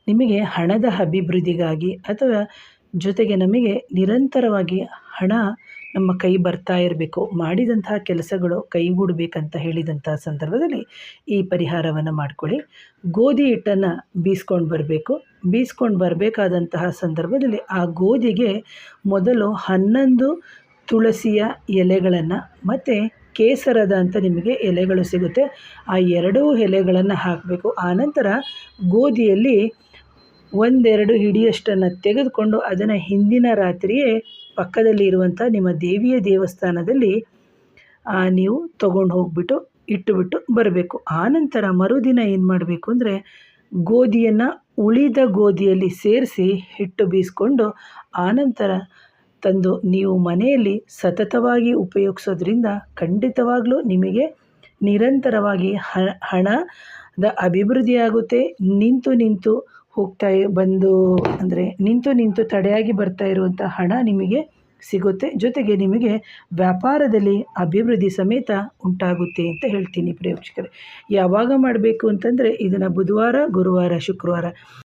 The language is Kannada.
ನಿಮಗೆ ಹಣದ ಅಭಿವೃದ್ಧಿಗಾಗಿ ಅಥವಾ ಜೊತೆಗೆ ನಮಗೆ ನಿರಂತರವಾಗಿ ಹಣ ನಮ್ಮ ಕೈ ಬರ್ತಾ ಇರಬೇಕು, ಮಾಡಿದಂತಹ ಕೆಲಸಗಳು ಕೈಗೂಡಬೇಕಂತ ಹೇಳಿದಂತಹ ಸಂದರ್ಭದಲ್ಲಿ ಈ ಪರಿಹಾರವನ್ನು ಮಾಡ್ಕೊಳ್ಳಿ. ಗೋಧಿ ಹಿಟ್ಟನ್ನು ಬೀಸ್ಕೊಂಡು ಬರಬೇಕಾದಂತಹ ಸಂದರ್ಭದಲ್ಲಿ ಆ ಗೋಧಿಗೆ ಮೊದಲು 11 ತುಳಸಿಯ ಎಲೆಗಳನ್ನು ಮತ್ತು ಕೇಸರದ ಅಂತ ನಿಮಗೆ ಎಲೆಗಳು ಸಿಗುತ್ತೆ, ಆ 2 ಎಲೆಗಳನ್ನು ಹಾಕಬೇಕು. ಆನಂತರ ಗೋಧಿಯಲ್ಲಿ 1-2 ಹಿಡಿಯಷ್ಟನ್ನು ತೆಗೆದುಕೊಂಡು ಅದನ್ನು ಹಿಂದಿನ ರಾತ್ರಿಯೇ ಪಕ್ಕದಲ್ಲಿ ಇರುವಂಥ ನಿಮ್ಮ ದೇವಿಯ ದೇವಸ್ಥಾನದಲ್ಲಿ ನೀವು ತೊಗೊಂಡು ಹೋಗ್ಬಿಟ್ಟು ಇಟ್ಟುಬಿಟ್ಟು ಬರಬೇಕು. ಆನಂತರ ಮರುದಿನ ಏನು ಮಾಡಬೇಕು ಅಂದರೆ ಗೋಧಿಯನ್ನು ಉಳಿದ ಗೋಧಿಯಲ್ಲಿ ಸೇರಿಸಿ ಹಿಟ್ಟು ಬೀಸ್ಕೊಂಡು ಆನಂತರ ತಂದು ನೀವು ಮನೆಯಲ್ಲಿ ಸತತವಾಗಿ ಉಪಯೋಗಿಸೋದ್ರಿಂದ ಖಂಡಿತವಾಗಲೂ ನಿಮಗೆ ನಿರಂತರವಾಗಿ ಹಣದ ಅಭಿವೃದ್ಧಿಯಾಗುತ್ತೆ. ನಿಂತು ತಡೆಯಾಗಿ ಬರ್ತಾ ಇರುವಂಥ ಹಣ ನಿಮಗೆ ಸಿಗುತ್ತೆ. ಜೊತೆಗೆ ನಿಮಗೆ ವ್ಯಾಪಾರದಲ್ಲಿ ಅಭಿವೃದ್ಧಿ ಸಮೇತ ಉಂಟಾಗುತ್ತೆ ಅಂತ ಹೇಳ್ತೀನಿ ಪ್ರಿಯ ವೀಕ್ಷಕರೇ. ಯಾವಾಗ ಮಾಡಬೇಕು ಅಂತಂದರೆ ಇದನ್ನು ಬುಧವಾರ, ಗುರುವಾರ, ಶುಕ್ರವಾರ